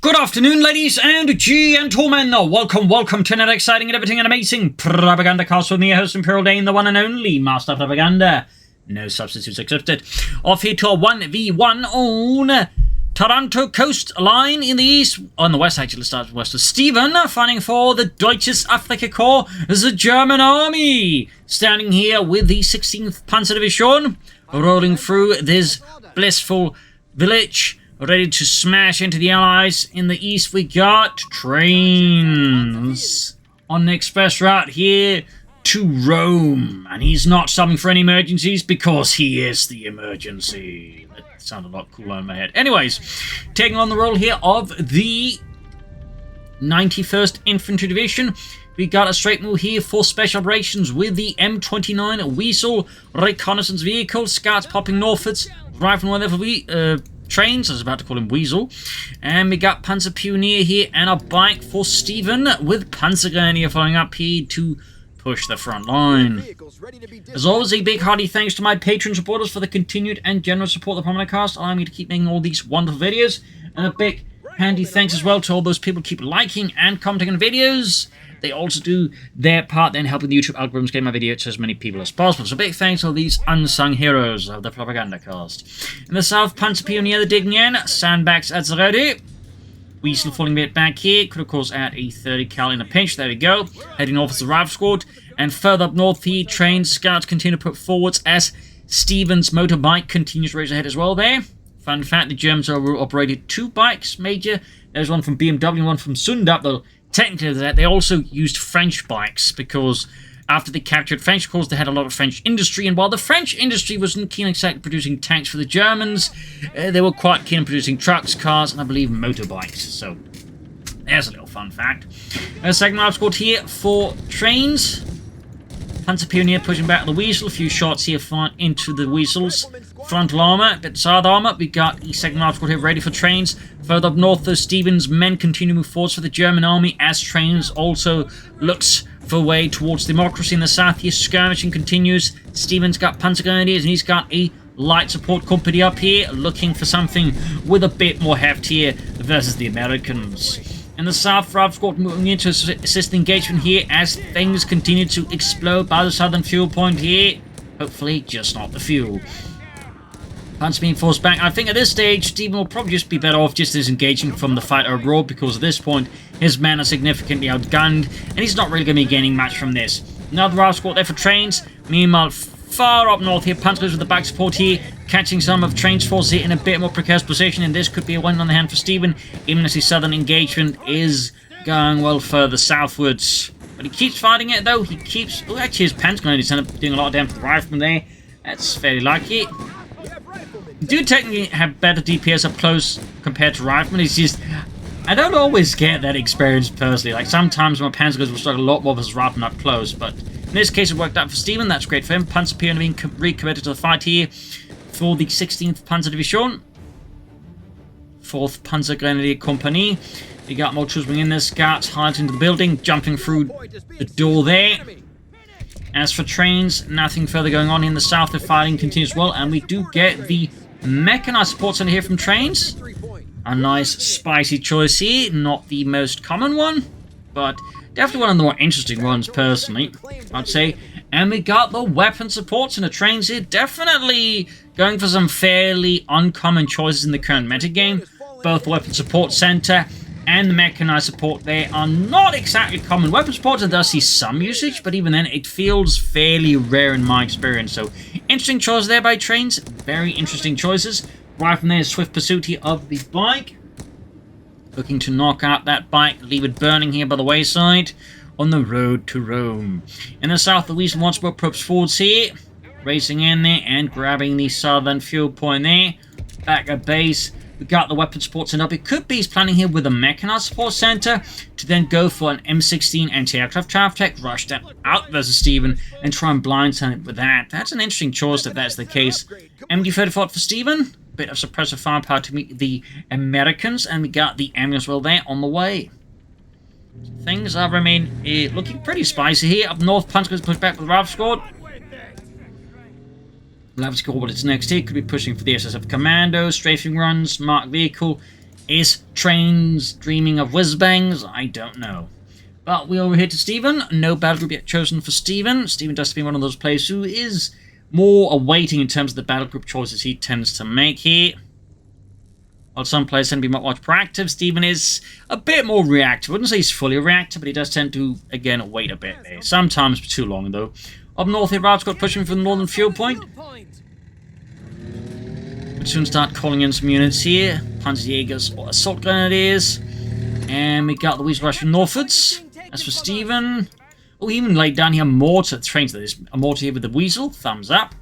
Good afternoon, ladies and gentlemen. Welcome to another exciting and everything and amazing Propagandacast with me, your host Imperial Dane, the one and only Master of Propaganda. No substitutes accepted. Off here to a 1v1 on Taranto Coastline in the east. On the west, actually, let's start west of Stephenn, fighting for the Deutsches Afrika Korps, the German army. Standing here with the 16th Panzer Division, rolling through this blissful village, ready to smash into the Allies. In the east, we got Trainz on the express route here to Rome. And he's not stopping for any emergencies because he is the emergency. That sounded a lot cooler in my head. Anyways, taking on the role here of the 91st Infantry Division. We got a straight move here for special operations with the M29 Weasel reconnaissance vehicle. Scouts popping northwards, driving wherever we... Trainz, I was about to call him Weasel. And we got Panzer Pioneer here and a bike for Stephenn with Panzergrenadier following up here to push the front line. As always, a big hearty thanks to my Patreon supporters for the continued and generous support of the Propagandacast, allowing me to keep making all these wonderful videos. And a big handy thanks as well to all those people who keep liking and commenting on videos. They also do their part in helping the YouTube algorithms get my video to as many people as possible. So big thanks to all these unsung heroes of the Propagandacast. In the south, Panzer Pioneer, the digging in. Sandbags at the ready. Weasel falling a bit back here. Could of course add a 30 cal in a pinch. There we go. Heading north as the rifle squad. And further up north here, Trainz scouts continue to put forwards as Stephenn's motorbike continues to race ahead as well there. Fun fact, the Germans operated two bikes, major. There's one from BMW and one from Sundap, though. Technically, they also used French bikes because after they captured French, of course, they had a lot of French industry. And while the French industry wasn't keen on exactly producing tanks for the Germans, they were quite keen on producing trucks, cars, and I believe motorbikes. So there's a little fun fact. Second round squad here for Trainz. Panzer Pioneer pushing back the Weasel. A few shots here into the Weasel's frontal armor, a bit of side armor. We got the second round squad here ready for Trainz. Further up north, though, Stephenn's men continue to move forwards for the German army as Trainz also looks for a way towards democracy in the south. Here, skirmishing continues. Stephenn's got Panzer Grenadiers and he's got a light support company up here looking for something with a bit more heft here versus the Americans. In the south, Rifle Squad moving into assist engagement here as things continue to explode by the southern fuel point here. Hopefully, just not the fuel. Panzer being forced back. I think at this stage, Stephenn will probably just be better off just disengaging from the fight overall because at this point, his men are significantly outgunned and he's not really going to be gaining much from this. Another Rifle Squad there for Trainz. Meanwhile, far up north here, Panzer with the back support here, catching some of Trainz forces here in a bit more precarious position, and this could be a win on the hand for Stephenn, even as his southern engagement is going well further southwards. But he keeps fighting it though, he keeps... Oh, actually his Panzer Grenadiers end up doing a lot of damage to the rifleman there. That's fairly lucky. Do technically have better DPS up close compared to riflemen, it's just... I don't always get that experience personally, like sometimes my Panzer Grenadiers will struggle a lot more versus riflemen up close, but... In this case, it worked out for Stephenn. That's great for him. Panzer Pioneer being recommitted to the fight here for the 16th Panzer Division. 4th Panzer Grenadier Company. We got more troops bringing in there. Scouts hiding into the building, jumping through the door there. As for Trainz, nothing further going on in the south. The fighting continues well, and we do get the mechanized support center here from Trainz. A nice spicy choice here. Not the most common one, but definitely one of the more interesting ones, personally, I'd say. And we got the weapon supports in the Trainz here. Definitely going for some fairly uncommon choices in the current metagame. Both the weapon support center and the mechanized support there are not exactly common. Weapon supports does see some usage, but even then, it feels fairly rare in my experience. So, interesting choice there by Trainz. Very interesting choices. Right from there, swift pursuit here of the bike. Looking to knock out that bike, leave it burning here by the wayside on the road to Rome. In the south, the Weasel once more probes forwards here, racing in there and grabbing the southern fuel point there. Back at base, we got the weapon support center up. It could be he's planning here with a mechanized support center to then go for an M16 anti-aircraft chaff tech, rush that out versus Stephenn and try and blindside it with that. That's an interesting choice if that's the case. MD-34 for Stephenn. Bit of suppressive firepower to meet the Americans, and we got the Emmy as well there on the way. Things are remain looking pretty spicy here. Up north, Panzer is pushed back with the Rifle Squad. We'll have to see what it's next here. Could be pushing for the SSF Commandos, strafing runs, marked vehicle. Is Trainz dreaming of whiz-bangs? I don't know. But we're over here to Stephenn. No battle group yet chosen for Stephenn. Stephenn does seem one of those players who is more awaiting in terms of the battle group choices he tends to make here. While some players tend to be much proactive, Stephenn is a bit more reactive. I wouldn't say he's fully reactive, but he does tend to, again, wait a bit there. Sometimes for too long, though. Up north here, Rout's got pushing for the northern fuel point. We'll soon start calling in some units here. Panzerjägers or assault grenadiers. And we got the Weasel Rush from northwards. As for Stephenn, oh, he even laid down here a mortar. Trainz, that is, a mortar here with the Weasel. Thumbs up.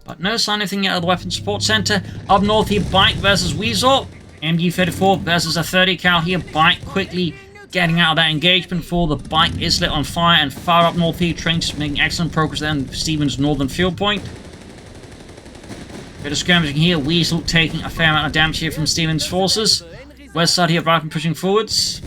But no sign of anything yet of the Weapons Support Center. Up north here, Bike versus Weasel. MG-34 versus a 30 cal here. Bike quickly getting out of that engagement before the Bike is lit on fire. And far up north here, Trainz is making excellent progress there on Stephenn's northern fuel point. Bit of skirmishing here. Weasel taking a fair amount of damage here from Stephenn's forces. West side here, Brighton pushing forwards.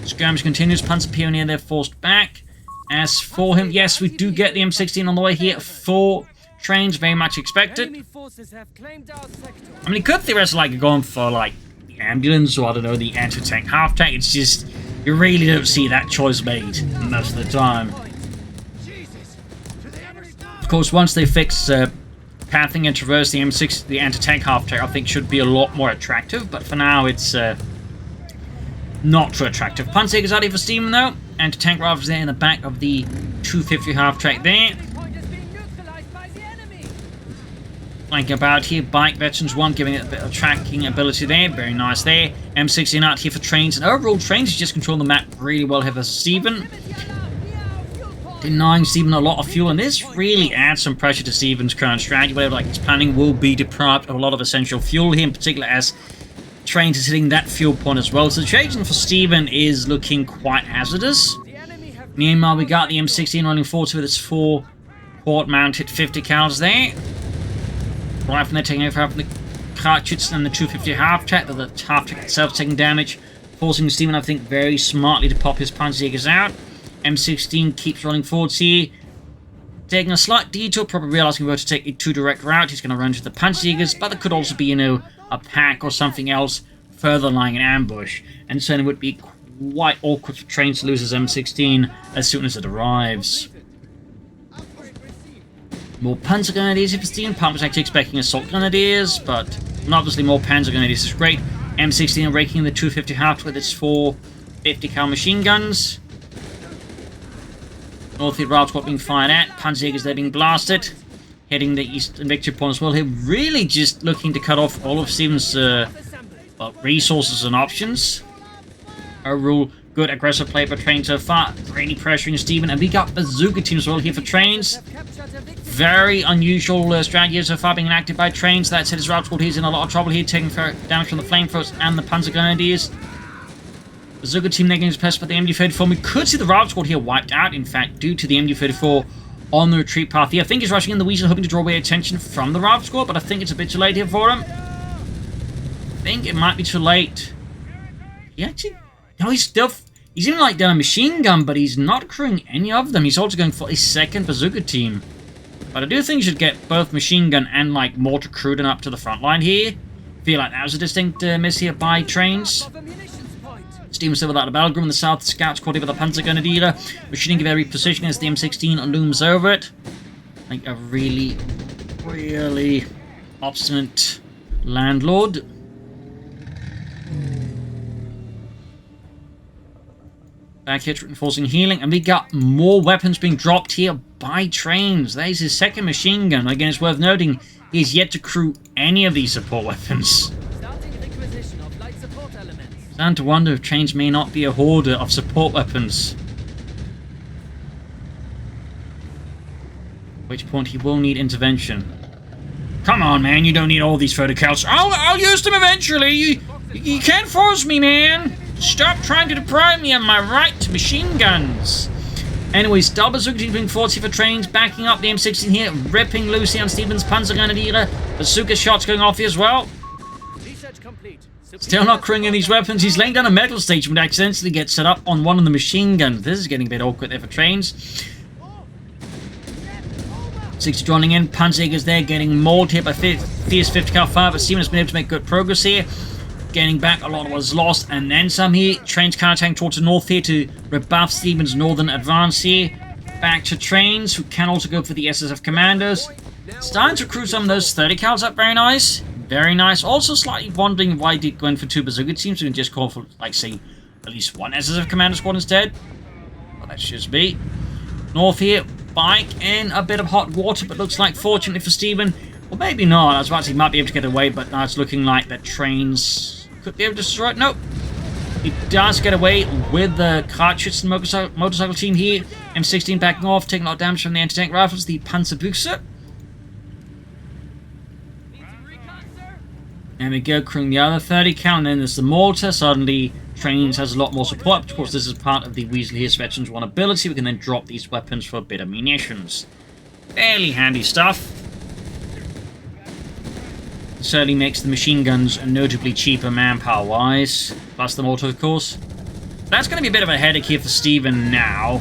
Skirmish continues. Panzer Pioneer, they're forced back. As for him, yes, we do get the M16 on the way here for Trainz, very much expected. I mean, he could theoretically like go on for like the ambulance or I don't know, the anti-tank half-tank. It's just you really don't see that choice made most of the time. Of course, once they fix pathing and traverse the M6, the anti-tank half-tank, I think should be a lot more attractive. But for now, it's not too attractive. Panzerjägers out here for Stephenn though. Anti-tank rifles there in the back of the 250 half-track there. Flanking about here, Bike Veterans 1 giving it a bit of tracking ability there. Very nice there. M16 out here for Trainz. And overall, Trainz is just controlling the map really well here for Stephenn. Denying Stephenn a lot of fuel. And this really adds some pressure to Stephenn's current strategy. Whatever like his planning will be deprived of a lot of essential fuel here, in particular as Trainz is hitting that fuel point as well. So the situation for Stephenn is looking quite hazardous. Meanwhile, we got the M16 running forward with its 4 quad-mounted 50 cals there. Right from there, taking over from the cartridge and the 250 half-track. The half-track itself taking damage, forcing Stephenn, I think, very smartly to pop his Panzerjägers out. M16 keeps running forwards here. Taking a slight detour, probably realizing we're to take a 2-direct route. He's going to run to the Panzerjägers, but there could also be, you know, a pack or something else further lying in ambush. And so it would be quite awkward for Trainz to lose his M16 as soon as it arrives. More Panzer Grenadiers if Stephenn. Pump was actually expecting Assault Grenadiers, but obviously more Panzer Grenadiers is great. M16 raking the 250 half with its 4 50 cal machine guns. North here, routes being fired at. Panzerjägers there being blasted. Heading the eastern victory point as well here. Really just looking to cut off all of Stephenn's resources and options. Overall, good aggressive play for Trainz so far. Really pressuring Stephenn. And we got bazooka teams as well here for Trainz. Very unusual strategy so far being enacted by Trainz. That said, his route squad, he's in a lot of trouble here, taking damage from the flamethrowers and the Panzer Grenadiers. Bazooka team negating his press by the MG-34. We could see the route squad here wiped out, in fact, due to the MG-34 on the retreat path here. I think he's rushing in the Weasel, hoping to draw away attention from the route squad, but I think it's a bit too late here for him. I think it might be too late. He actually... No, he's even like done a machine gun, but he's not crewing any of them. He's also going for a second bazooka team. But I do think you should get both machine gun and like mortar crewed up to the front line here. Feel like that was a distinct miss here by Trainz. Stephenn still without a battle group in the south. Scout squad with a Panzer Grenadier. Machining very position as the M16 looms over it. Like a really, really obstinate landlord. Back here, reinforcing healing, and we got more weapons being dropped here by Trainz. There's his second machine gun. Again, it's worth noting he's yet to crew any of these support weapons. Starting to wonder if Trainz may not be a hoarder of support weapons. At which point he will need intervention. Come on, man, you don't need all these photocals. I'll use them eventually. You can't force me, man. Stop trying to deprive me of my right to machine guns. Anyways, double bazooka team being 40 for Trainz, backing up the M16 here, ripping loose on Stephenn's Panzer Grenadier. Bazooka shots going off here as well. Still not crewing in these weapons. He's laying down a metal station, but accidentally gets set up on one of the machine guns. This is getting a bit awkward there for Trainz. 60 drawing in. Panzerjägers there getting mauled here by fierce 50 cal fire, but Stephenn has been able to make good progress here. Getting back a lot of what was lost, and then some here. Trainz counterattacking towards the north here to rebuff Stephenn's northern advance here. Back to Trainz, who can also go for the SSF commandos. Starting to recruit some of those 30 cals up. Very nice. Very nice. Also slightly wondering why he did go in for 2 bazooka teams. So we can just call for, like, say, at least 1 SSF commander squad instead. Well, that should be. North here. Bike in a bit of hot water, but looks like, fortunately for Stephenn, well, maybe not. I was about to say he might be able to get away, but now it's looking like that Trainz could be able to destroy it. Nope. He does get away with the cartridge and motorcycle team here. M16 backing off, taking a lot of damage from the anti-tank rifles, the Panzerbüchse. And we go, crewing the other 30 cal, and then there's the mortar. Suddenly, Trainz has a lot more support. Of course, this is part of the Weasel Here's Veterans 1 ability. We can then drop these weapons for a bit of munitions. Fairly handy stuff. Certainly makes the machine guns notably cheaper manpower-wise. Plus the mortar, of course. That's going to be a bit of a headache here for Stephenn now.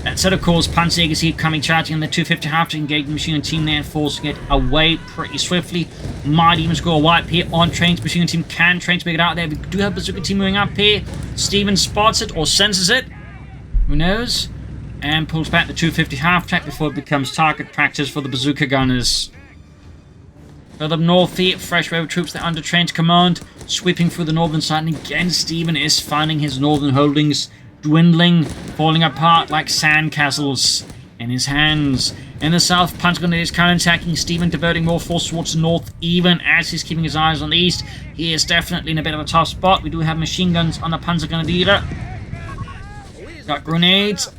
That said, of course, Panzerjägers here coming charging in the 250 have to engage the machine gun team there, forcing it away pretty swiftly. Might even score a wipe here on Trainz. Machine gun team can Trainz make it out there. We do have bazooka team moving up here. Stephenn spots it or senses it. Who knows? And pulls back the 250 half-track before it becomes target practice for the bazooka gunners. Further up north here, fresh wave of troops that are under Trainz command, sweeping through the northern side, and again Stephenn is finding his northern holdings dwindling, falling apart like sandcastles in his hands. In the south, Panzer is counterattacking, Stephenn diverting more force towards the north, even as he's keeping his eyes on the east. He is definitely in a bit of a tough spot. We do have machine guns on the Panzergrenadier. Got grenades,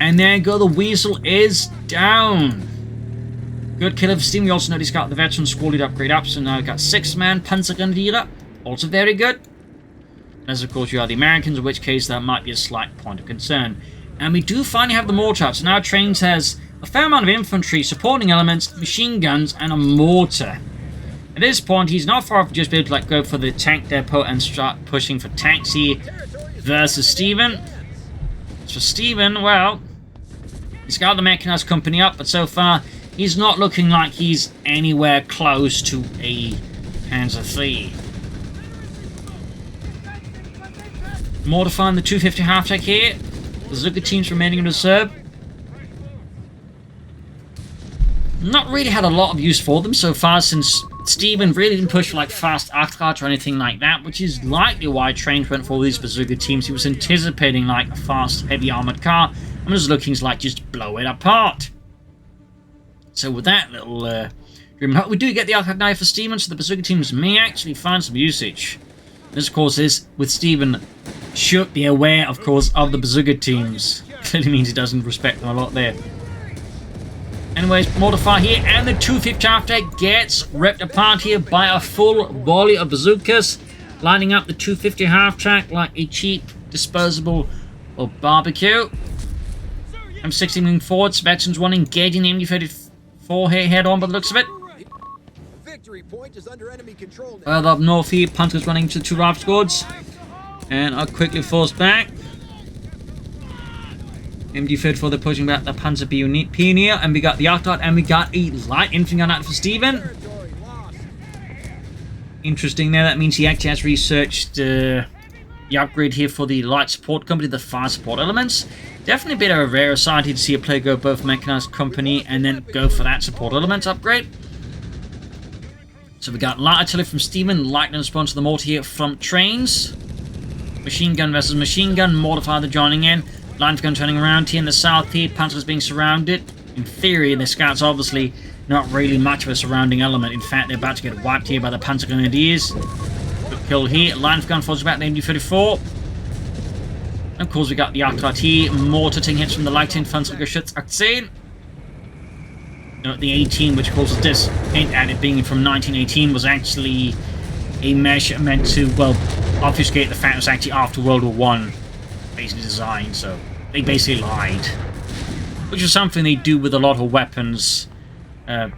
and there you go, the Weasel is down. Good kill of Stephenn. We also noticed he's got the veteran squad lead upgrade up, so now we've got 6-man Panzergrenadier. Also very good. As of course you are the Americans, in which case that might be a slight point of concern. And we do finally have the mortar up, so now Trainz has a fair amount of infantry, supporting elements, machine guns, and a mortar. At this point, he's not far off just be able to go for the tank depot and start pushing for tanks here versus Stephenn. As for Stephenn, well, he's got the mechanized company up, but so far he's not looking like he's anywhere close to a Panzer III. Mortifying the 250 half-track here. The Bazooka teams remaining in reserve. Not really had a lot of use for them so far, since Stephenn really didn't push for like fast Achtrad or anything like that, which is likely why Trainz went for all these Bazooka teams. He was anticipating like a fast, heavy armored car, and was looking to like just blow it apart. So with that little dream, we do get the Achtrad knife for Stephenn, so the Bazooka teams may actually find some usage. This, of course, is with Stephenn should be aware, of course, of the Bazooka teams. Clearly means he doesn't respect them a lot there. Anyways, mortar fire here, and the 250 half-track gets ripped apart here by a full volley of bazookas, lining up the 250 half-track like a cheap, disposable barbecue. M16 moving forwards, veterans one engaging the MD-34 here head-on by the looks of it. Further up north here, Panzer's running into 2 rifle squads, and are quickly forced back. MD-34, they're pushing back the Panzer Pioneer, and we got the Achtrad, and we got a light infantry gun out for Stephenn. Interesting there, that means he actually has researched the upgrade here for the light support company, the fire support elements. Definitely a bit of a rare sight to see a player go both mechanized company and then go for that support elements upgrade. So we got light artillery from Stephenn, lightning response to the mortar here from Trainz. Machine gun versus machine gun, mortar fire joining in. Line gun turning around here in the south here, Panzer's being surrounded. In theory, the scouts obviously not really much of a surrounding element. In fact, they're about to get wiped here by the Panzer Grenadiers. Good kill here, line of gun falls back the MD-34. Of course, we got the Achtrad here, mortar taking hits from the Leichthinfanzergeschütz 18. The 18, which causes this hint at it being from 1918, was actually a measure meant to, well, obfuscate the fact it was actually after World War I, basically designed, so they basically lied. Which is something they do with a lot of weapons in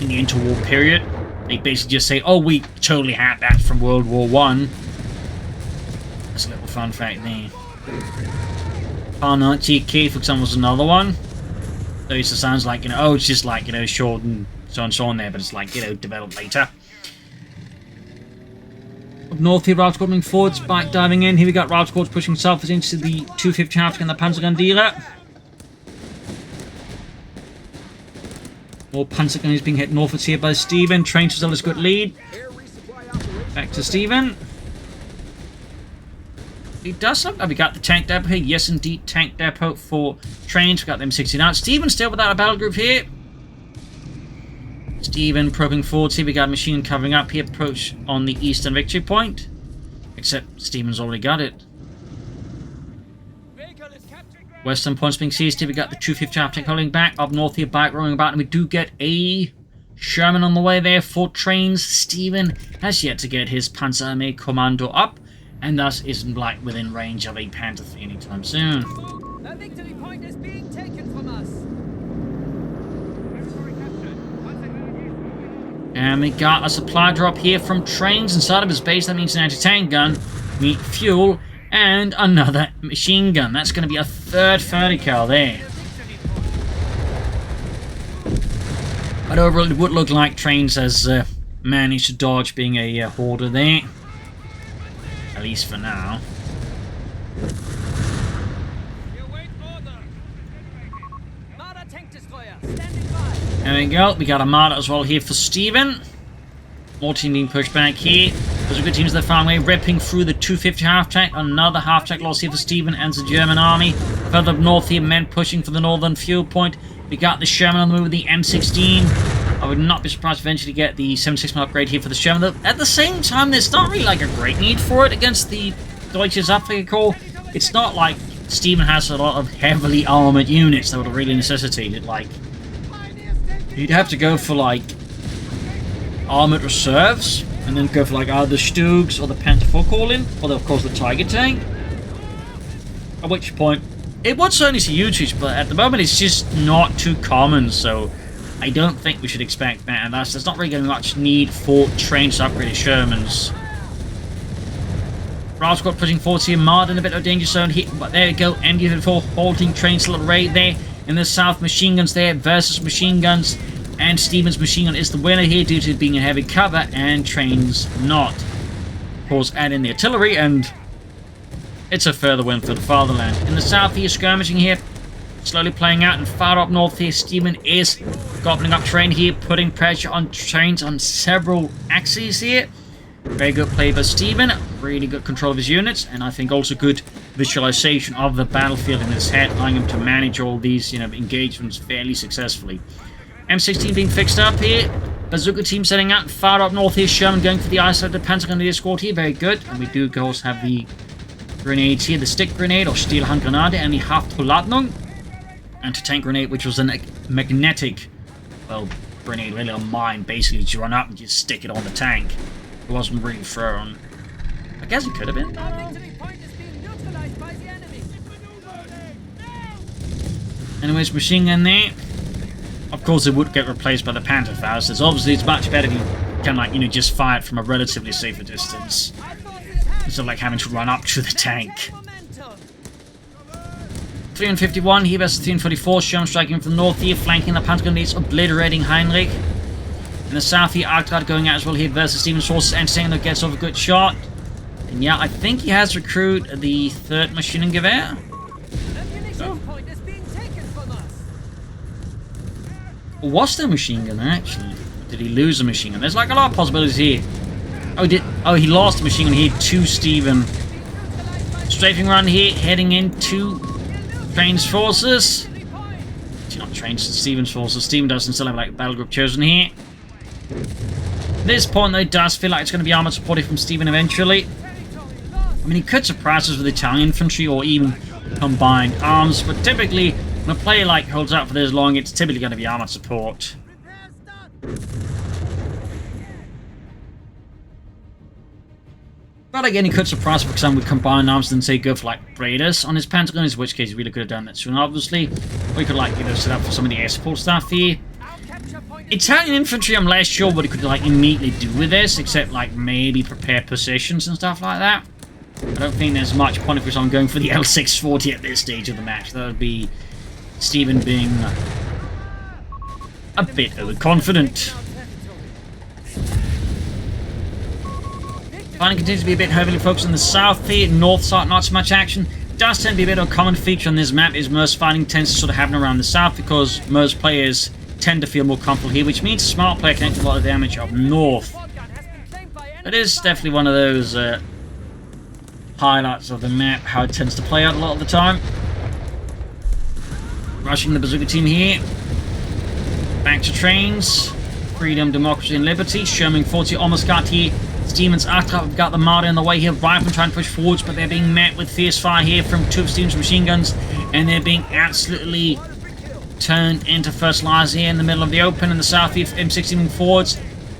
the interwar period. They basically just say, oh, we totally had that from World War I. That's a little fun fact there. TK, for example, was another one. So it sounds like, oh, it's just like, short and so on there, but it's like, developed later. north here, Route Squad moving forwards, back diving in. Here we got Route Squads pushing south into the 250 half and the Panzer dealer. More Panzer gunners being hit northwards here by Stephenn. Trainz still has good lead. Back to Stephenn. He does look like we got the tank depot here. Yes, indeed, tank depot for Trainz. We got them 69. Stephenn still without a battle group here. Stephenn probing forwards here. We got a machine covering up here. Approach on the eastern victory point. Except Stephenn's already got it. Western points being seized here. We got the 250 half tank holding back. Up north here, back rolling about. And we do get a Sherman on the way there for Trainz. Stephenn has yet to get his Panzer Armee Commando up. And thus isn't like within range of a Panther 3 anytime soon. The victory point is being taken from us. And we got a supply drop here from Trainz inside of his base. That means an anti-tank gun, meat fuel, and another machine gun. That's going to be a third 30 cal there. But overall, it would look like Trainz has managed to dodge being a hoarder there. At least for now. There we go. We got a Marder as well here for Stephenn. More team being pushed back here. Those are good teams that found way, ripping through the 250 half tank. Another half tank loss here for Stephenn and the German army. Further up north here, men pushing for the northern fuel point. We got the Sherman on the move with the M16. I would not be surprised eventually to get the 76mm upgrade here for the Sherman. Though at the same time, there's not really like a great need for it against the Deutsche Afrika Corps. It's not like Stephenn has a lot of heavily armored units that would really necessitate it. Like, you'd have to go for like armored reserves, and then go for like either the Stugs or the Panther 4 call-in, or of course the Tiger tank. At which point, it would certainly see usage, but at the moment it's just not too common, so I don't think we should expect that, and thus there's not really going to be much need for Trainz to upgrade his Shermans. Route Squad pushing forward here, Marder in a bit of a danger zone here, but there we go, MD-34 holding Trainz little raid there. In the south, machine guns there versus machine guns, and Stephenn's machine gun is the winner here due to being in heavy cover, and Trainz not. Of course, add in the artillery, and it's a further win for the fatherland. In the south here, skirmishing here, slowly playing out, and far up north here, Stephenn is gobbling up terrain here, putting pressure on Trainz on several axes here. Very good play by Stephenn, really good control of his units, and I think also good visualization of the battlefield in his head, allowing him to manage all these, engagements fairly successfully. M16 being fixed up here. Bazooka team setting out far up north here. Sherman going for the isolated Panzer Grenadier squad here. Very good. And we do, of course, have the grenades here. The stick grenade or Stielhandgranate and the Haftladung. Anti-tank grenade, which was a magnetic, grenade, really a mine. Basically, you run up and just stick it on the tank. It wasn't really thrown. I guess it could have been. Anyways, machine gun there. Of course, it would get replaced by the Panther Faust. Obviously, it's much better if you can, just fire it from a relatively safer distance, instead of like having to run up to the tank. 351 here versus 344. Sherman striking from the north here, flanking the Panther Grenadiers, obliterating Heinrich. In the south here, Arctard going out as well here versus Stephenn's forces, and saying that gets off a good shot. And yeah, I think he has recruited the 3rd machine gewehr. Or was there a machine gun actually? Did he lose a machine gun? There's like a lot of possibilities here. Oh, he lost the machine gun here to Stephenn. Strafing around here, heading into Trainz forces. Actually, not Trainz, Stephenn's forces. Stephenn doesn't still have like battle group chosen here. At this point, though, it does feel like it's going to be armored support from Stephenn eventually. I mean, he could surprise us with Italian infantry or even combined arms, but typically, when a player like holds out for this long, it's typically going to be armored support. But again, he could surprise, for example, with combined arms and say go for like Raiders on his Pentagon, in which case he really could have done that soon, obviously. Or he could like set up for some of the air support stuff here. Italian infantry, I'm less sure what he could like immediately do with this, except like maybe prepare positions and stuff like that. I don't think there's much point if I'm going for the L640 at this stage of the match. That would be Stephenn being a bit overconfident. Fighting continues to be a bit heavily focused on the south here. North side, not so much action. Does tend to be a bit of a common feature on this map, is most fighting tends to sort of happen around the south because most players tend to feel more comfortable here, which means a smart player can take a lot of damage up north. It is definitely one of those highlights of the map, how it tends to play out a lot of the time. Rushing the bazooka team here. Back to Trainz. Freedom, democracy, and liberty. Sherman 40 almost got here. Stephen's after have got the Marder in the way here. Riflemen trying to push forwards, but they're being met with fierce fire here from two of Stephen's machine guns, and they're being absolutely turned into first lines here in the middle of the open in the south here. M16 moving forwards.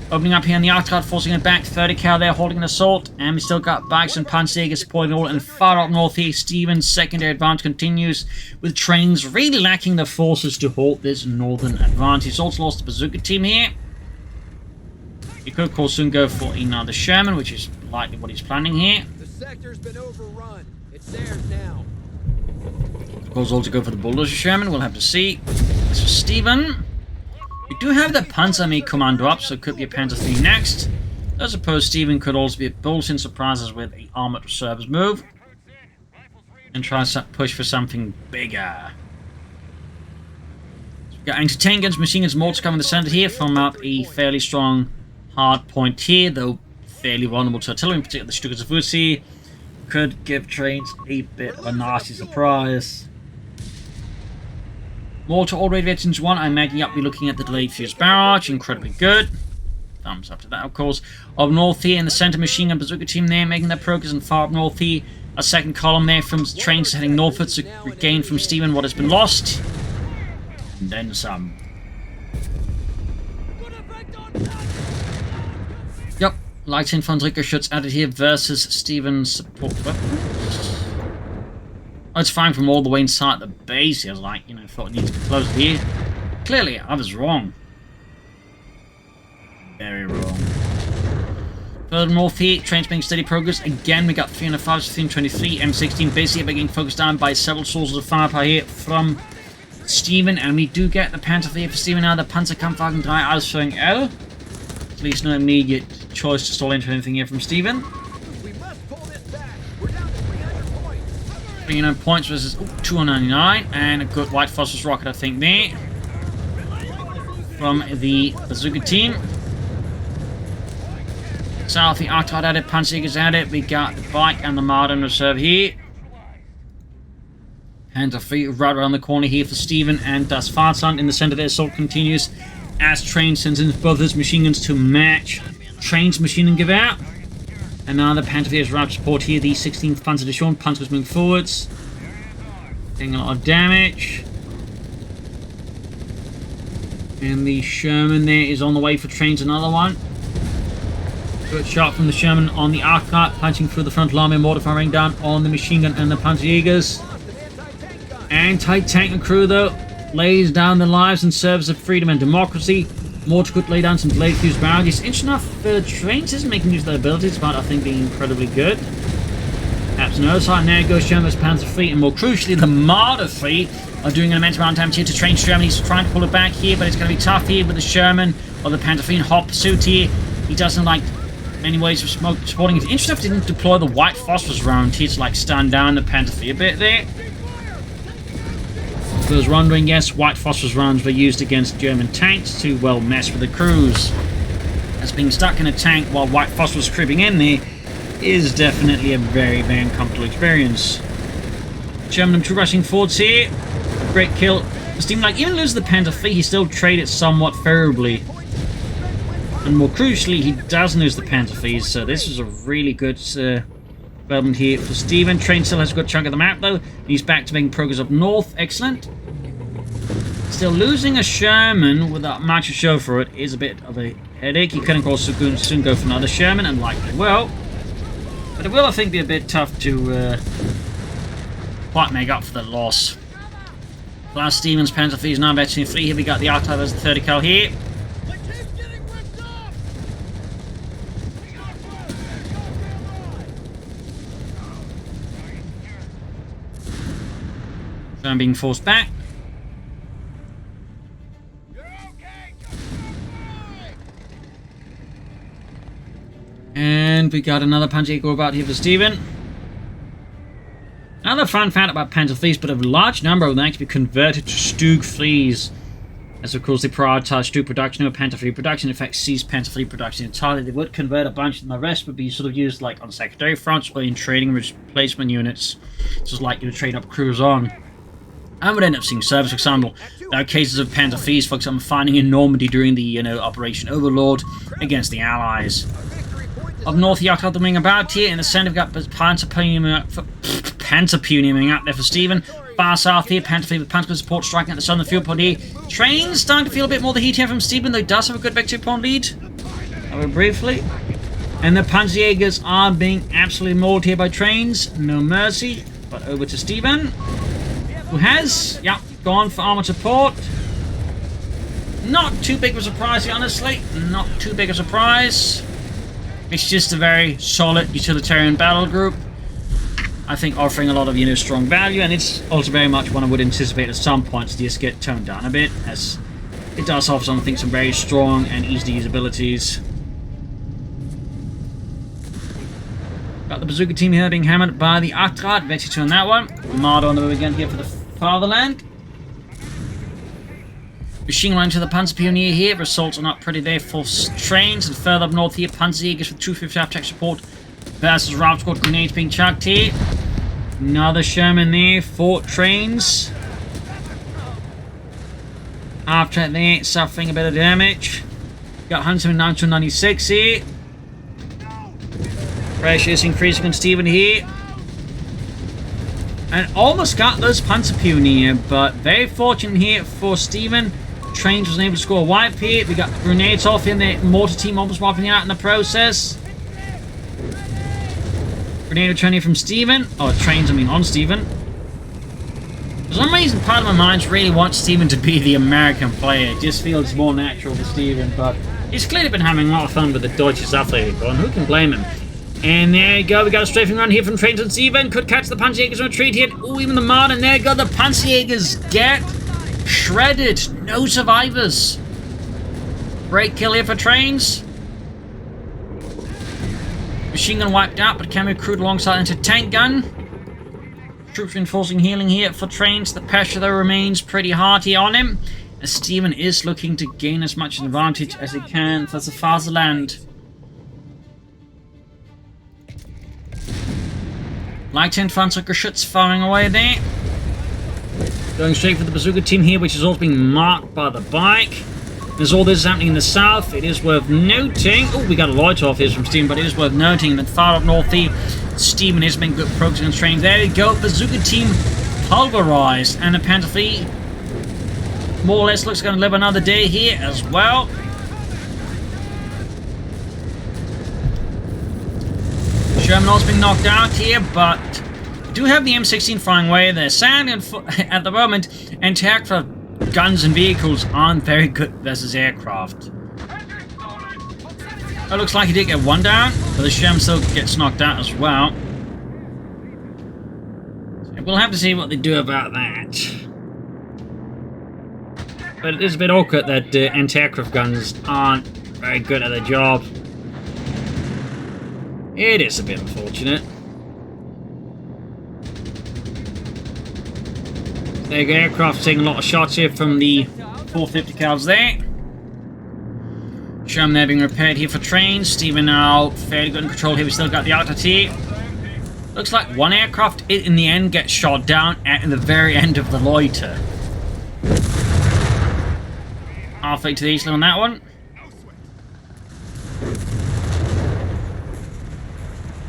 Opening up here on the outcard, forcing it back. 30 cal there, holding an assault. And we still got bikes and Panzerjäger supporting all. And far up north here, Stephen's secondary advance continues, with Trainz really lacking the forces to halt this northern advance. He's also lost the bazooka team here. He could, of course, soon go for another Sherman, which is likely what he's planning here. The sector's been overrun. It's theirs now. Of course, also go for the bulldozer Sherman. We'll have to see. This is Stephenn. We do have the Panzerarmee Commando up, so it could be a Panzer III next. I suppose Stephenn could also be a bullshit surprises with a Armoured reserves move. And try to push for something bigger. So we've got anti-tank guns, machine guns, mortars coming in the center here, from up a fairly strong hard point here, though fairly vulnerable to artillery, in particular the Stukas of Uzi. Could give Trainz a bit of a nasty surprise. Mortar already veterans 1, I imagine you'll be looking at the delayed fuse barrage, incredibly good. Thumbs up to that, of course. Up north here in the center, machine gun bazooka team there, making their progress, and far up north here, a second column there from Trainz heading northwards to regain from Stephenn what has been lost. And then some. Yep, light Infanteriegeschütz added here versus Stephenn's support weapons. Oh, it's fine from all the way inside the base. I was like, you know, thought it needs to be closed here. Clearly, I was wrong. Very wrong. Further north here, Trainz making steady progress. Again, we got 305, 323, M16 basically being focused down by several sources of firepower here from Stephenn. And we do get the Panzer IV for Stephenn now, the Panzerkampfwagen 3 Ausführung L. At least no immediate choice to stall into anything here from Stephenn. 300 points versus 299, and a good white phosphorus rocket, I think, there from the bazooka team. South, the Arctide at it, Panzerjäger's at it. We got the bike and the Marder in reserve here. Panzer III right around the corner here for Stephenn, and Das Fahrzeug in the center. Their assault continues as Trainz sends in both his machine guns to match Trainz machine gun Gewehr. And now the Panzer IV is right support here. The 16th Panzer Division. Panzer's moving forwards. Getting a lot of damage. And the Sherman there is on the way for Trainz. Another one. Good shot from the Sherman on the arc cart, punching through the front line and mortar firing down on the machine gun and the Panzerjägers. Anti-tank crew, though, lays down their lives in service of freedom and democracy. Mortar could lay down some delayed fuse barrages. Interesting enough, Trainz isn't making use of their abilities, but I think being incredibly good. Perhaps on the other side, now goes Sherman's Panzer III, and more crucially, the Marder III are doing an immense amount of damage here to Trainz Sherman. He's trying to pull it back here, but it's going to be tough here with the Sherman or the Panzer III in hot pursuit here. He doesn't like many ways of supporting it. Interesting enough, didn't deploy the white phosphorus round here to like stand down the Panzer III a bit there. For those wondering, yes, white phosphorus rounds were used against German tanks to, well, mess with the crews. As being stuck in a tank while white phosphorus creeping in there is definitely a very, very uncomfortable experience. German M2 rushing forwards here. Great kill. Stephenn, like, even losing the Panzer III, he still traded somewhat favorably. And more crucially, he does lose the Panzer III, so this is a really good development here for Stephenn. Trainz still has a good chunk of the map, though. He's back to making progress up north. Excellent. Still losing a Sherman without much to show for it is a bit of a headache. He can, of course, soon go for another Sherman, and likely will. But it will, I think, be a bit tough to quite make up for the loss. Last Stephenn's Panzer III is now veteran 3. Here we got the Arctide as the 30 cal here. So I'm being forced back. And we got another Panzer about here for Stephenn. Another fun fact about Panzer fleas, but a large number of them actually converted to Stug fleas. As of course they prioritize Stug production over Panzer fleet production, in fact cease Panzer fleet production entirely. They would convert a bunch of them, the rest would be sort of used like on secondary fronts or in training replacement units. Just like you would train up crews on. And would end up seeing service, for example. There are cases of Panzer fleas, for example, fighting in Normandy during the, Operation Overlord against the Allies. Up north, the Yacht wing about here. In the center, we've got Panzer Punium out there for Stephenn. Far south here, Panzer fleet with Panzer support striking at the southern field point here. Trainz starting to feel a bit more the heat here from Stephenn, though he does have a good victory point lead. However, briefly. And the Panzerjägers are being absolutely mauled here by Trainz. No mercy. But over to Stephenn, who has, gone for armored support. Not too big of a surprise, honestly. Not too big a surprise. It's just a very solid utilitarian battle group. I think offering a lot of, strong value, and it's also very much one I would anticipate at some points to just get toned down a bit, as it does offer some very strong and easy to use abilities. Got the bazooka team here being hammered by the Armoured. Vector 2 on that one. Armoured on the move again here for the Fatherland. Machine gun to the Panzer Pioneer here. Results are not pretty there for Trainz. And further up north here, Panzerjägers with 250 attack support versus Raub Squad grenades being chucked here. Another Sherman there for Trainz. After there, suffering a bit of damage. Got Huntsman 996 here. Pressure is increasing on Stephenn here. And almost got those Panzer Pioneer, but very fortunate here for Stephenn. Trainz was able to score a wipe here. We got grenades off in the mortar team, almost wiping out in the process. Grenade return here from Stephenn. Oh, Trainz, on Stephenn. For some reason, part of my mind really wants Stephenn to be the American player. It just feels more natural for Stephenn, but he's clearly been having a lot of fun with the Deutsche Sache, and who can blame him? And there you go, we got a strafing run here from Trainz and Stephenn. Could catch the Panzerjägers in retreat here. Oh, even the Marder, and there you go, the Panzerjägers get shredded. No survivors. Great kill here for Trainz. Machine gun wiped out, but can be crewed alongside into tank gun. Troops reinforcing healing here for Trainz. The pressure though remains pretty hearty on him, as Stephenn is looking to gain as much advantage as he can for the Fatherland. Light infantry Geschütz firing away there. Going straight for the bazooka team here, which is also being marked by the bike. There's all this happening in the south. It is worth noting. Oh, we got a light off here from Stephenn, but it is worth noting that far up north here, Stephenn is making good progress on Trainz. There you go, bazooka team pulverized, and the Panzer fleet more or less looks going to live another day here as well. Sherman also been knocked out here, but we do have the M16 flying away. They're sad at the moment, and aircraft guns and vehicles aren't very good versus aircraft. It looks like he did get one down, but the Sherman still gets knocked out as well. So we'll have to see what they do about that. But it is a bit awkward that anti-aircraft guns aren't very good at their job. It is a bit unfortunate. There you go, aircraft taking a lot of shots here from the 450 cals there. Sherman there being repaired here for Trainz. Stephenn now fairly good in control here. We still got the RTT. Looks like one aircraft in the end gets shot down at the very end of the loiter. Halfway to the eastland on that one.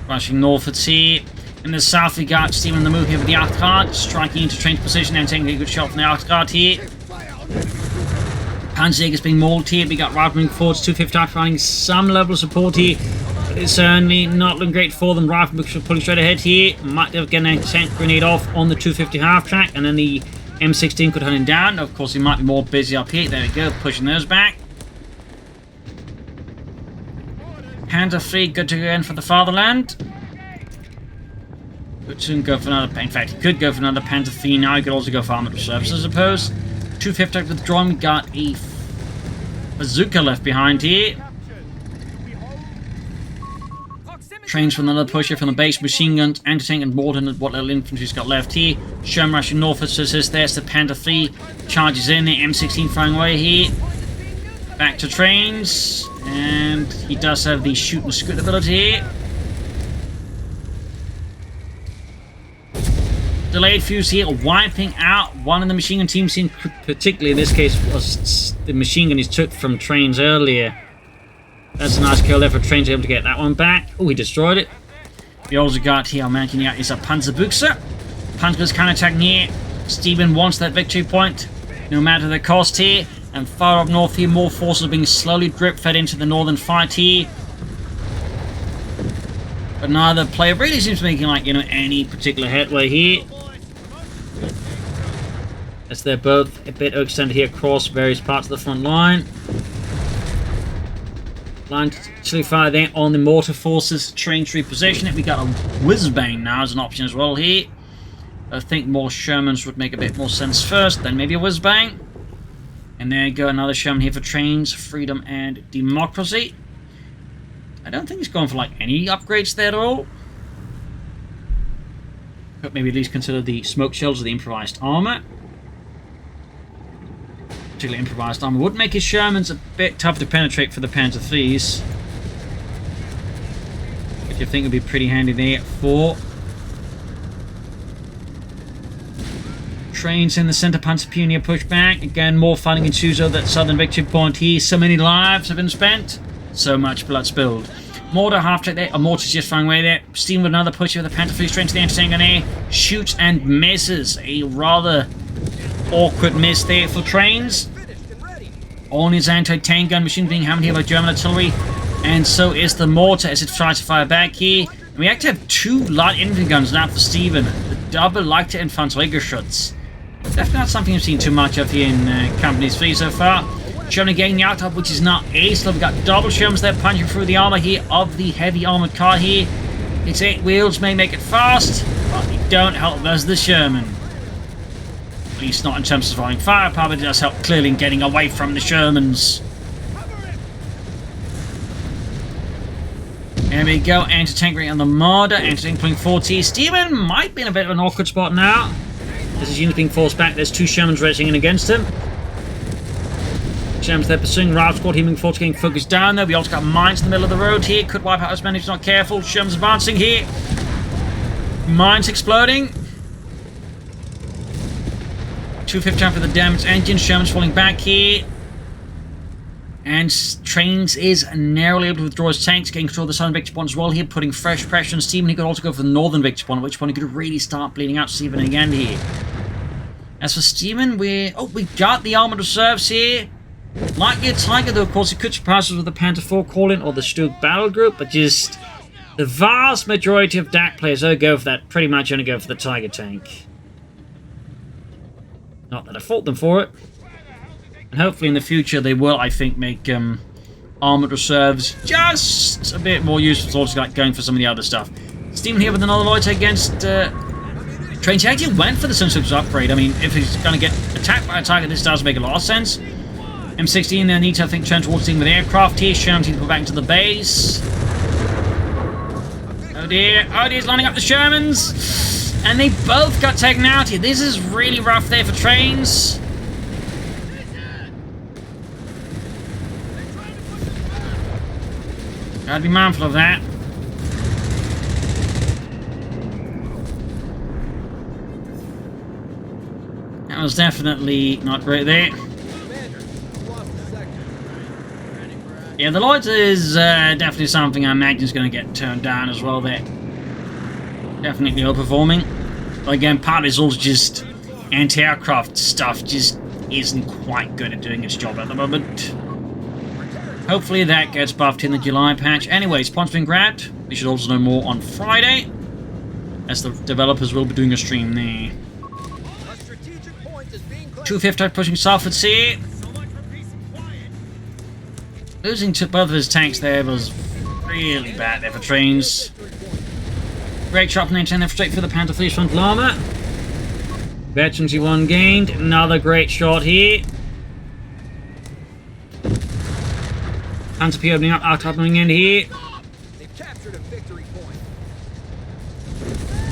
Rushing northwards here. In the south, we got Stephenn on the move here with the Armoured, striking into Trainz position and taking a good shot from the Armoured here. Panzerjägers being mauled here. We got Rifleman forwards, 250 finding some level of support here, but it's certainly not looking great for them. Rifleman pulling straight ahead here. Might have getting a tank grenade off on the 250 half track, and then the M16 could hunt him down. Of course, he might be more busy up here. There we go, pushing those back. Panzer fleet good to go in for the Fatherland. Could soon go for another. In fact, he could go for another Panzer fleet now. He could also go for armored reserves, I suppose. 250 withdrawn. We got a bazooka left behind here. Trainz with another push here from the base. Machine guns, anti-tank, and mortar, and what little infantry's got left here. Sherman rushing north as there's the Panther 3. Charges in, the M16 flying away here. Back to Trainz. And he does have the shoot and scoot ability here. Delayed fuse here, wiping out one of the machine gun team, particularly in this case was the machine gun he took from Trainz earlier. That's a nice kill there for Trainz, able to get that one back. Oh, he destroyed it. We also got here mounting out is a Panzerbuchse. Panzer's counterattacking here. Stephenn wants that victory point, no matter the cost here. And far up north here, more forces are being slowly drip-fed into the northern fight here. But neither player really seems to be making, like, any particular headway here. As they're both a bit extended here across various parts of the front line. Line to actually fire there on the mortar forces. Trainz reposition it. We got a whiz-bang now as an option as well here. I think more Shermans would make a bit more sense first, then maybe a whiz-bang. And there you go, another Sherman here for Trainz, freedom and democracy. I don't think he's going for, like, any upgrades there at all. Could maybe at least consider the smoke shells or the improvised armor. Particularly improvised armor would make his Shermans a bit tough to penetrate for the Panther 3s. Which I think would be pretty handy there for Trainz in the center. Panzer Pioneer push back. Again, more fighting ensues over that southern victory point here. So many lives have been spent. So much blood spilled. Mortar half track there. A mortar's just flying away there. Stephenn with another push with the Panther 3 straight to the anti-tank on air. Shoots and misses. A rather awkward miss there for Trainz. On his anti-tank gun, machine being hammered here by German artillery. And so is the mortar as it tries to fire back here. And we actually have two light infantry guns now for Stephenn. The double leichte Infanteriegeschütz. Definitely not something I've seen too much of here in Companies 3 so far. Sherman getting the out-top, which is not ace. We've got double Shermans there punching through the armor here of the heavy armored car here. Its 8 wheels may make it fast, but they don't help us the Sherman. At least not in terms of surviving firepower, but it does help clearly in getting away from the Shermans. There we go, anti-tank ring on the Marder, anti-tank pulling 40. Stephenn might be in a bit of an awkward spot now. As his unit being forced back, there's two Shermans racing in against him. Shermans there pursuing Rival Squad, he being forced getting focused down there. We also got mines in the middle of the road here. Could wipe out his men if he's not careful. Shermans advancing here. Mines exploding. 250 for the damaged engine. Shermans falling back here. And Trainz is narrowly able to withdraw his tanks, getting control of the southern victory point as well here, putting fresh pressure on Stephenn. He could also go for the northern victory point, at which point he could really start bleeding out Stephenn again here. As for Stephenn, we got the armored reserves here. Likely a Tiger, though, of course, he could surprise us with the Panther 4 call-in or the Stug battle group, but just the vast majority of DAK players don't go for that, pretty much only go for the Tiger tank. Not that I fault them for it. And hopefully in the future they will, I think, make armored reserves just a bit more useful, sort of like going for some of the other stuff. Stephenn here with another loiter against Trainz. He actually went for the Sunship's upgrade. I mean, if he's going to get attacked by a Tiger, this does make a lot of sense. M16 there needs to, I think, turn towards the with aircraft here. Shermans need to go back into the base. Oh dear, he's lining up the Shermans. And they both got taken out here. This is really rough there for Trainz. Gotta be mindful of that. That was definitely not great there. Yeah, the Lloyd is definitely something I imagine is going to get turned down as well there. Definitely overperforming. But again, part of it is also just anti-aircraft stuff just isn't quite good at doing its job at the moment. Hopefully that gets buffed in the July patch. Anyways, points been grabbed. We should also know more on Friday, as the developers will be doing a stream there. 250 pushing southwards here. Losing to both of his tanks there was really bad there for Trainz. Great shot from 19 straight for the Panther 3's frontal armor. Veterancy 1 gained. Another great shot here. Panther P opening up, out opening in here. They've captured a victory point.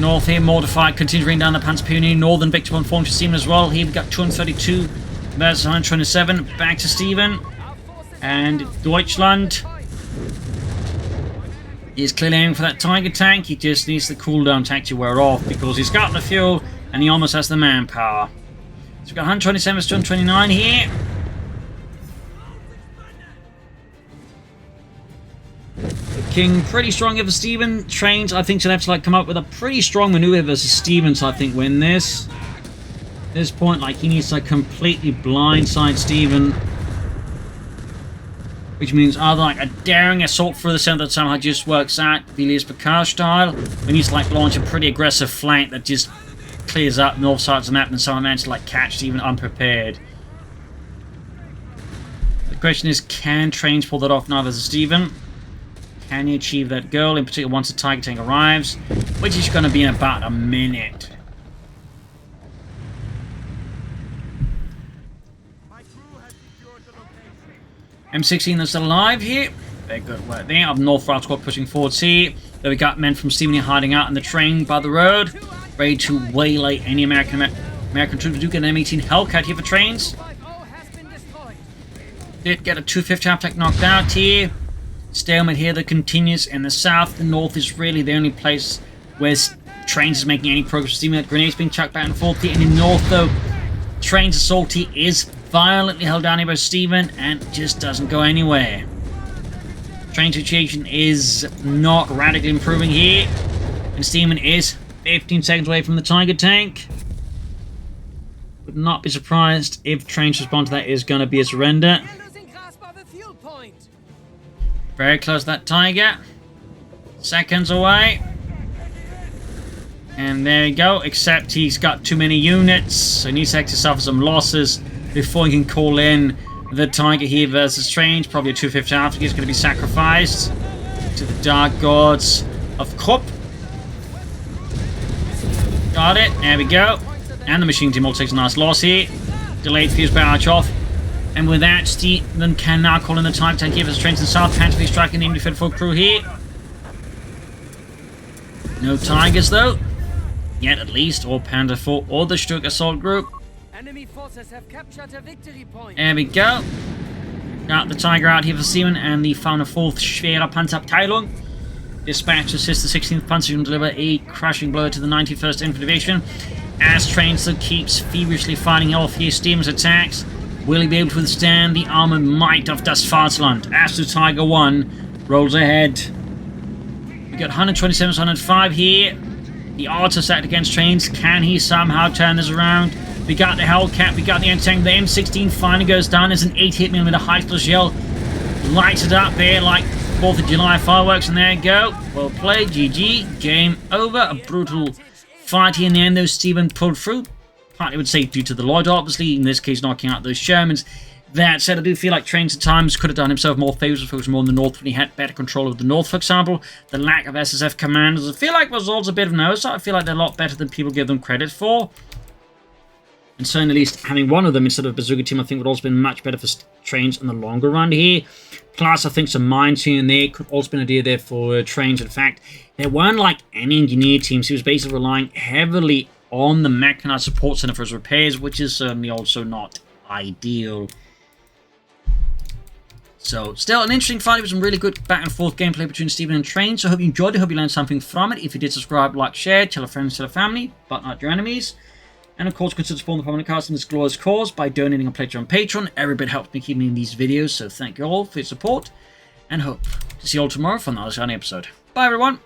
North here, Mortified continues bringing down the Panzer Pioneer. Northern victim on form to Stephenn as well. Here we got 232 versus 127. Back to Stephenn. And Deutschland is clearly aiming for that Tiger tank. He just needs the cooldown tank to wear off because he's got the fuel and he almost has the manpower. So we've got 127 versus 229 here. King pretty strong here for Stephenn. Trainz, I think, should have to come up with a pretty strong maneuver versus Stephenn to, I think, win this. At this point, he needs to completely blindside Stephenn. Which means either a daring assault through the center that somehow just works out, Villiers Picard style. We need to launch a pretty aggressive flank that just clears up north sides of the map and somehow manage to catch Stephenn unprepared. The question is, can Trainz pull that off now versus Stephenn? Can he achieve that goal, in particular once the Tiger tank arrives, which is going to be in about a minute. M16 is still alive here. Very good work there. Up north, Route Squad pushing forwards here. There we got men from Stephenn here hiding out in the train by the road, ready to waylay any American troops. We do get an M18 Hellcat here for Trainz. Did get a 250 half-tech knocked out here. Stalemate here that continues in the south. The north is really the only place where Trainz is making any progress. Stephenn grenades being chucked back and forth here. In the north, though, Trainz assault here is violently held down here by Stephenn and just doesn't go anywhere. Trainz situation is not radically improving here, and Stephenn is 15 seconds away from the Tiger tank. Would not be surprised if Trainz response to that is going to be a surrender. Very close to that Tiger. Seconds away. And there we go, except he's got too many units, so he needs to suffer some losses before he can call in the Tiger here versus Trainz. Probably a 250 after he's going to be sacrificed to the Dark Gods of Krupp. Got it, there we go. And the machine team all takes a nice loss here. Delayed fuse barrage off. And with that, Stephenn can now call in the Tiger tank here versus Trainz in the south. Panther striking the infantry full crew here. No Tigers though. Yet at least, or Panther 4 or the Stuck assault group. Enemy forces have captured a victory point. There we go. Got the Tiger out here for Stephenn and the 4th Schwere Panzerabteilung. Dispatch to assist the 16th Panzer and deliver a crushing blow to the 91st Infantry Division. As Trainz keeps feverishly fighting off here Stevenn's attacks. Will he be able to withstand the armored might of Das Vaterland? As the Tiger 1 rolls ahead. We got 127, 105 here. The odds are set against Trainz. Can he somehow turn this around? We got the Hellcat, we got the anti-tank. The M16 finally goes down as an 88mm high explosive shell lights it up there like 4th of July fireworks. And there you go. Well played. GG. Game over. A brutal fight here in the end, though. Stephenn pulled through. Partly would say due to the Lloyd, obviously, in this case knocking out those Shermans. That said, I do feel like Trainz at times could have done himself more favours, focused more on the north when he had better control of the north, for example. The lack of SSF commanders, I feel like was also a bit of an oversight. I feel like they're a lot better than people give them credit for. And certainly at least having one of them instead of a bazooka team, I think would also been much better for Trainz in the longer run here. Plus, I think some mines here and there could also been an idea there for Trainz. In fact, there weren't any engineer teams. He was basically relying heavily on the mechanized support center for his repairs, which is certainly also not ideal. So, still an interesting fight with some really good back and forth gameplay between Stephenn and Trainz. So, I hope you enjoyed it. I hope you learned something from it. If you did, subscribe, like, share, tell a friend, tell a family, but not your enemies. And of course, consider supporting the Propagandacaster in this glorious cause by donating a pledge on Patreon. Every bit helps me keep making these videos, so thank you all for your support. And hope to see you all tomorrow for another shiny episode. Bye, everyone.